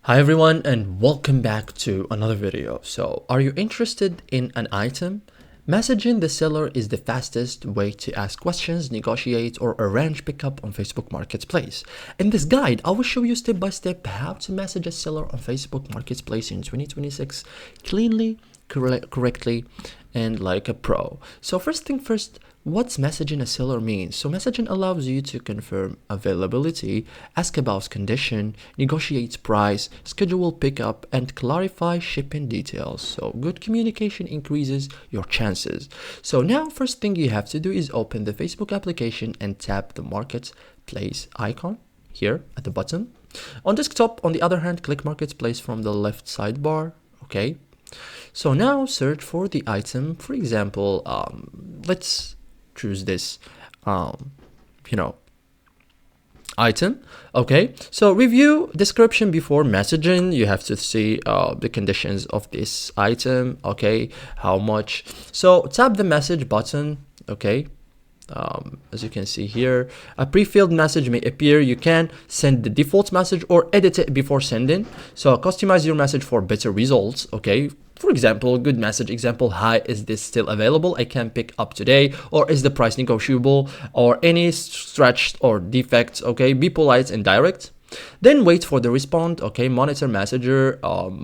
Hi everyone and welcome back to another video. So are you interested in an item? Messaging the seller is the fastest way to ask questions, negotiate, or arrange pickup on Facebook Marketplace. In this guide, I will show you step by step how to message a seller on Facebook Marketplace in 2026 cleanly, correctly, and like a pro. So first thing first, what's messaging a seller means? So messaging allows you to confirm availability, ask about condition, negotiate price, schedule pickup, and clarify shipping details. So good communication increases your chances. So now first thing you have to do is open the Facebook application and tap the Marketplace icon here at the bottom. On desktop, on the other hand, click Marketplace from the left sidebar. Okay. So now search for the item. For example, let's choose this item. Okay, so review description before messaging. You have to see the conditions of this item. Okay, how much. So tap the message button. Okay, as you can see here, a pre-filled message may appear. You can send the default message or edit it before sending. So customize your message for better results. Okay, for example, good message example: hi, is this still available? I can pick up today. Or is the price negotiable? Or any stretched or defects? Okay, be polite and direct. Then wait for the response. Okay, monitor messenger,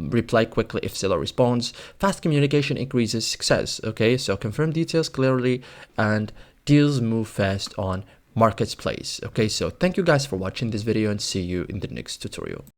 reply quickly if seller responds. Fast communication increases success. Okay, so confirm details clearly and deals move fast on Marketplace. Okay, so thank you guys for watching this video and see you in the next tutorial.